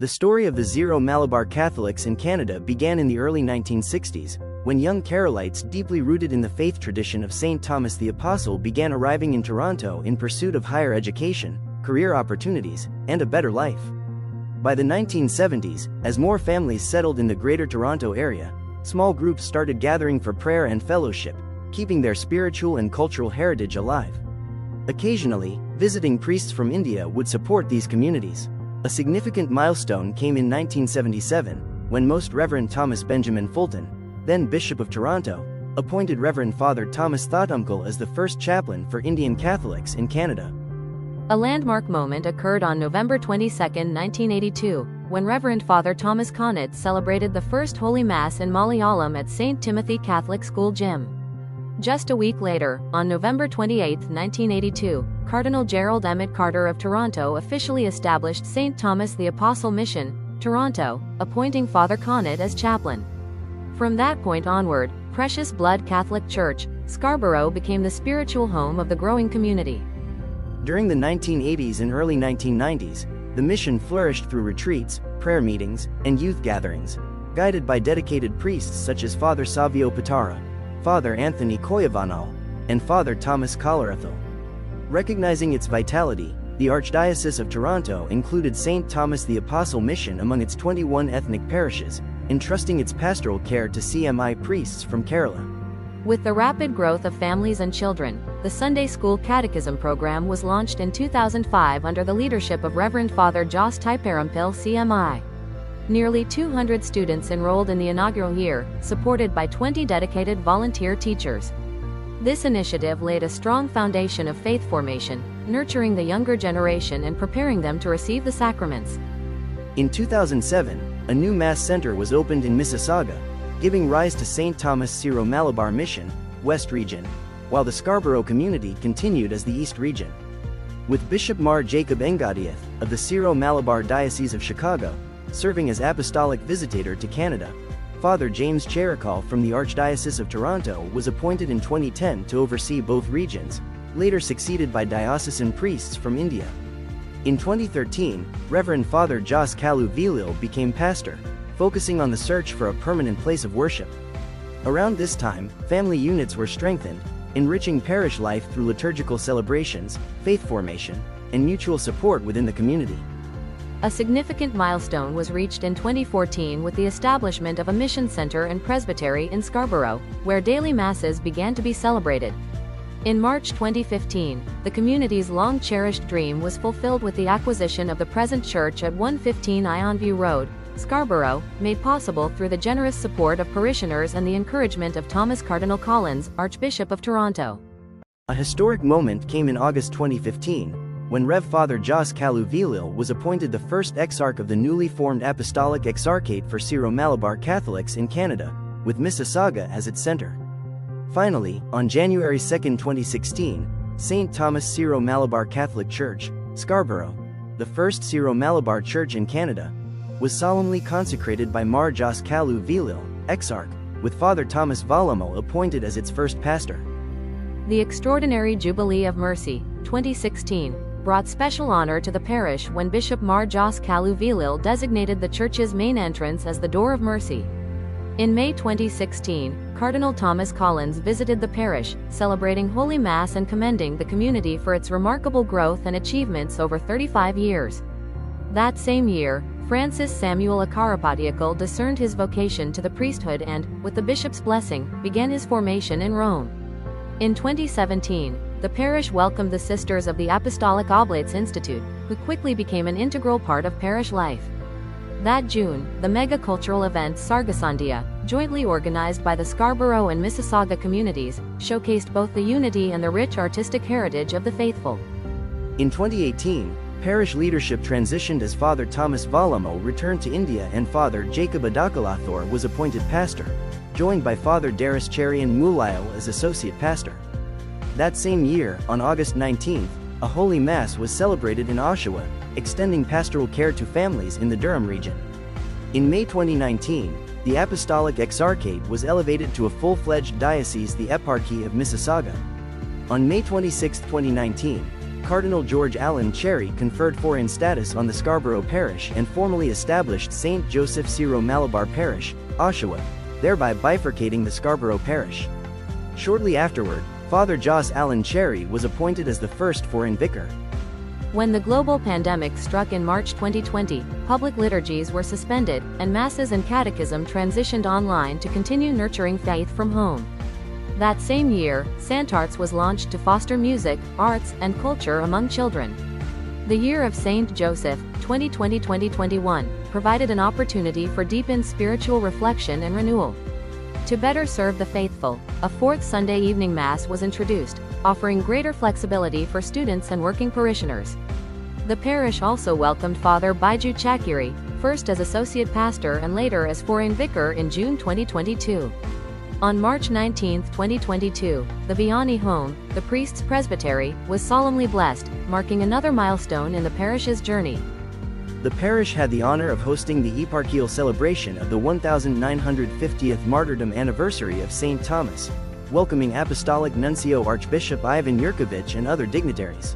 The story of the Syro-Malabar Catholics in Canada began in the early 1960s, when young Carolites deeply rooted in the faith tradition of St. Thomas the Apostle began arriving in Toronto in pursuit of higher education, career opportunities, and a better life. By the 1970s, as more families settled in the Greater Toronto area, small groups started gathering for prayer and fellowship, keeping their spiritual and cultural heritage alive. Occasionally, visiting priests from India would support these communities. A significant milestone came in 1977, when Most Reverend Thomas Benjamin Fulton, then Bishop of Toronto, appointed Reverend Father Thomas Thotuncle as the first chaplain for Indian Catholics in Canada. A landmark moment occurred on November 22, 1982, when Reverend Father Thomas Conant celebrated the first Holy Mass in Malayalam at St. Timothy Catholic School Gym. Just a week later, on November 28, 1982, Cardinal Gerald Emmett Carter of Toronto officially established St. Thomas the Apostle Mission, Toronto, appointing Father Conant as chaplain. From that point onward, Precious Blood Catholic Church, Scarborough became the spiritual home of the growing community. During the 1980s and early 1990s, the mission flourished through retreats, prayer meetings, and youth gatherings, guided by dedicated priests such as Father Savio Patara, Father Anthony Koyavanal, and Father Thomas Colarathil. Recognizing its vitality, the Archdiocese of Toronto included St. Thomas the Apostle Mission among its 21 ethnic parishes, entrusting its pastoral care to CMI priests from Kerala. With the rapid growth of families and children, the Sunday School Catechism program was launched in 2005 under the leadership of Reverend Father Jos Typerampil CMI. Nearly 200 students enrolled in the inaugural year, supported by 20 dedicated volunteer teachers. This initiative laid a strong foundation of faith formation, nurturing the younger generation and preparing them to receive the sacraments. In 2007, a new Mass Center was opened in Mississauga, giving rise to St. Thomas Syro-Malabar Mission, West Region, while the Scarborough community continued as the East Region. With Bishop Mar Jacob Engadiath of the Syro-Malabar Diocese of Chicago serving as Apostolic Visitor to Canada, Father James Cherikal from the Archdiocese of Toronto was appointed in 2010 to oversee both regions, later succeeded by diocesan priests from India. In 2013, Reverend Father Jos Kalu Vilil became pastor, focusing on the search for a permanent place of worship. Around this time, family units were strengthened, enriching parish life through liturgical celebrations, faith formation, and mutual support within the community. A significant milestone was reached in 2014 with the establishment of a mission center and presbytery in Scarborough, where daily masses began to be celebrated. In March 2015, the community's long-cherished dream was fulfilled with the acquisition of the present church at 115 Ionview Road, Scarborough, made possible through the generous support of parishioners and the encouragement of Thomas Cardinal Collins, Archbishop of Toronto. A historic moment came in August 2015, when Rev. Father Jos Kalu Vilil was appointed the first exarch of the newly formed Apostolic Exarchate for Syro-Malabar Catholics in Canada, with Mississauga as its center. Finally, on January 2, 2016, St. Thomas Syro-Malabar Catholic Church, Scarborough, the first Syro-Malabar church in Canada, was solemnly consecrated by Mar Jos Kalu Vilil, Exarch, with Father Thomas Valamo appointed as its first pastor. The Extraordinary Jubilee of Mercy, 2016, brought special honor to the parish when Bishop Mar Jos Kalu Vilil designated the church's main entrance as the Door of Mercy. In May 2016, Cardinal Thomas Collins visited the parish, celebrating Holy Mass and commending the community for its remarkable growth and achievements over 35 years. That same year, Francis Samuel Akarapatiakal discerned his vocation to the priesthood and, with the bishop's blessing, began his formation in Rome. In 2017, the parish welcomed the Sisters of the Apostolic Oblates Institute, who quickly became an integral part of parish life. That June, the mega-cultural event Sargasandia, jointly organized by the Scarborough and Mississauga communities, showcased both the unity and the rich artistic heritage of the faithful. In 2018, parish leadership transitioned as Father Thomas Valamo returned to India and Father Jacob Adakalathor was appointed pastor, joined by Father Darius Cherian Mulayo as associate pastor. That same year, on August 19, a Holy Mass was celebrated in Oshawa, extending pastoral care to families in the Durham region. In May 2019, the Apostolic Exarchate was elevated to a full-fledged diocese, the Eparchy of Mississauga. On May 26, 2019, Cardinal George Allen Cherry conferred foreign status on the Scarborough Parish and formally established St. Joseph Syro-Malabar Parish, Oshawa, thereby bifurcating the Scarborough Parish. Shortly afterward, Father Jos Allen Cherry was appointed as the first foreign vicar. When the global pandemic struck in March 2020, public liturgies were suspended, and masses and catechism transitioned online to continue nurturing faith from home. That same year, Santarts was launched to foster music, arts, and culture among children. The Year of Saint Joseph, 2020-2021, provided an opportunity for deepened spiritual reflection and renewal. To better serve the faithful, a fourth Sunday evening Mass was introduced, offering greater flexibility for students and working parishioners. The parish also welcomed Father Baiju Chakiri, first as associate pastor and later as foreign vicar in June 2022. On March 19, 2022, the Vianney home, the priest's presbytery, was solemnly blessed, marking another milestone in the parish's journey. The parish had the honor of hosting the eparchial celebration of the 1950th martyrdom anniversary of St. Thomas, welcoming Apostolic Nuncio Archbishop Ivan Yurkovich and other dignitaries.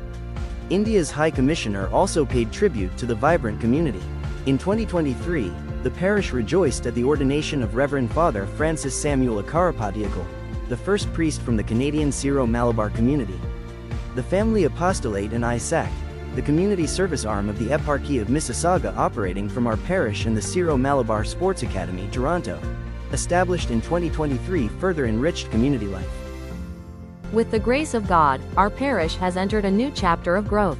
India's High Commissioner also paid tribute to the vibrant community. In 2023, the parish rejoiced at the ordination of Reverend Father Francis Samuel Akarapatiakal, the first priest from the Canadian Syro-Malabar community. The family apostolate and ISAC, the community service arm of the Eparchy of Mississauga operating from our parish and the Syro-Malabar Sports Academy, Toronto, established in 2023, further enriched community life. With the grace of God, our parish has entered a new chapter of growth.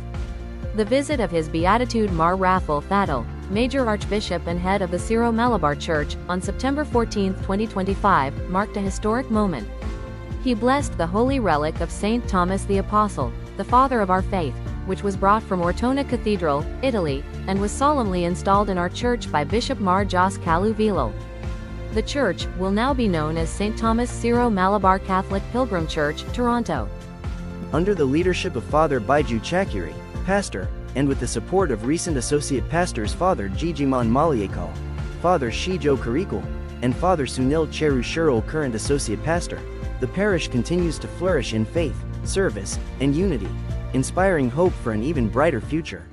The visit of His Beatitude Mar Raphael Thattel, Major Archbishop and head of the Syro-Malabar Church, on September 14, 2025, marked a historic moment. He blessed the holy relic of St. Thomas the Apostle, the father of our faith, which was brought from Ortona Cathedral, Italy, and was solemnly installed in our church by Bishop Mar Jos Kalu-Vilal. The church will now be known as St. Thomas Syro-Malabar Catholic Pilgrim Church, Toronto. Under the leadership of Father Baiju Chakiri, pastor, and with the support of recent associate pastors Father Gigiman Maliakal, Father Shijo Karikul, and Father Sunil Cheru, current associate pastor, the parish continues to flourish in faith, service, and unity, inspiring hope for an even brighter future.